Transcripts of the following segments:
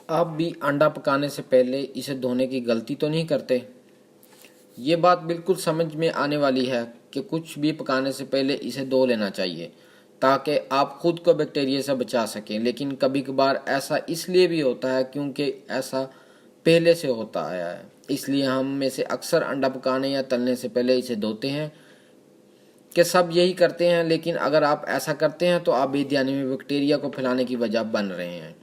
आप भी अंडा पकाने से पहले इसे धोने की गलती तो नहीं करते? ये बात बिल्कुल समझ में आने वाली है कि कुछ भी पकाने से पहले इसे धो लेना चाहिए ताकि आप खुद को बैक्टीरिया से बचा सकें। लेकिन कभी कभार ऐसा इसलिए भी होता है क्योंकि ऐसा पहले से होता आया है, इसलिए हम में से अक्सर अंडा पकाने या तलने से पहले इसे धोते हैं। कि सब यही करते हैं, लेकिन अगर आप ऐसा करते हैं तो आप बेध्यानी में बैक्टीरिया को फैलाने की वजह बन रहे हैं।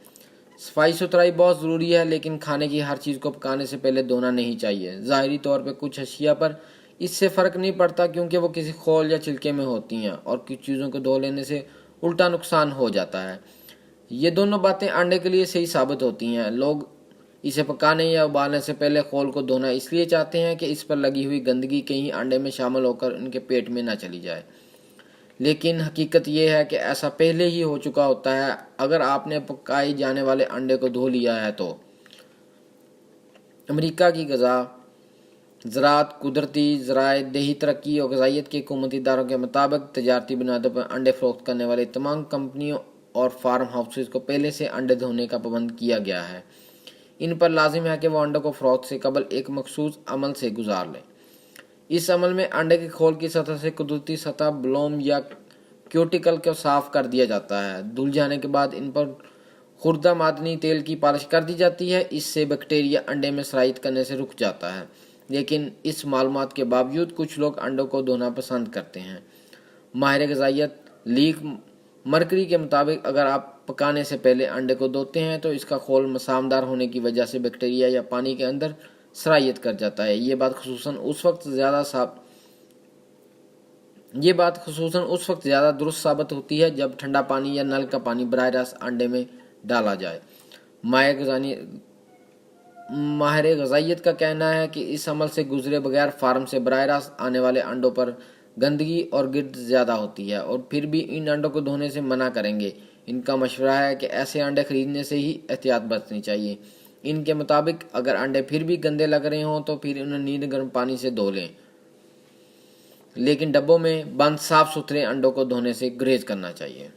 सफाई सुथराई बहुत ज़रूरी है, लेकिन खाने की हर चीज़ को पकाने से पहले धोना नहीं चाहिए। ज़ाहिरी तौर पे कुछ अशिया पर इससे फ़र्क नहीं पड़ता क्योंकि वो किसी खोल या छिलके में होती हैं, और कुछ चीज़ों को धो लेने से उल्टा नुकसान हो जाता है। ये दोनों बातें अंडे के लिए सही साबित होती हैं। लोग इसे पकाने या उबालने से पहले खोल को धोना इसलिए चाहते हैं कि इस पर लगी हुई गंदगी कहीं अंडे में शामिल होकर उनके पेट में ना चली जाए। लेकिन हकीकत यह है कि ऐसा पहले ही हो चुका होता है। अगर आपने पकाए जाने वाले अंडे को धो लिया है तो अमेरिका की गज़ा, ज़राअत, कुदरती ज़राए, देही तरक्की और ग़ज़ाइयत के हुकूमती इदारों के मुताबिक तजारती बुनियादों पर अंडे फ़रोख्त करने वाली तमाम कंपनियों और फार्म हाउसेस को पहले से अंडे धोने का पाबंद किया गया है। इन पर लाजिम है कि वो अंडों को फ़रोख्त से कबल एक मखसूस अमल से गुजार लें। इस अमल में अंडे के खोल की सतह से कुदरती सतह, ब्लोम या क्यूटिकल को साफ कर दिया जाता है। धुल जाने के बाद इन पर खुर्दा मादनी तेल की पालिश कर दी जाती है। इससे बैक्टीरिया अंडे में सराइत करने से रुक जाता है। लेकिन इस मालूमात के बावजूद कुछ लोग अंडों को धोना पसंद करते हैं। माहिर ग़ज़ाइयत लीक मरकरी के मुताबिक अगर आप पकाने से पहले अंडे को धोते हैं तो इसका खोल मसामदार होने की वजह से बैक्टीरिया या पानी के अंदर सरायत कर जाता है। ये बात खुसूसन उस वक्त ज़्यादा दुरुस्त साबित होती है जब ठंडा पानी या नल का पानी बराह रास्त अंडे में डाला जाए। माहिर ग़ज़ाइयत का कहना है कि इस अमल से गुजरे बगैर फार्म से बराह रास्त आने वाले अंडों पर गंदगी और गिरद ज़्यादा होती है, और फिर भी इन अंडों को धोने से मना करेंगे। इनका मशवरा है कि ऐसे अंडे खरीदने से ही एहतियात बरतनी चाहिए। इनके मुताबिक अगर अंडे फिर भी गंदे लग रहे हों तो फिर उन्हें नींद गर्म पानी से धो लें, लेकिन डब्बों में बंद साफ सुथरे अंडों को धोने से गुरेज करना चाहिए।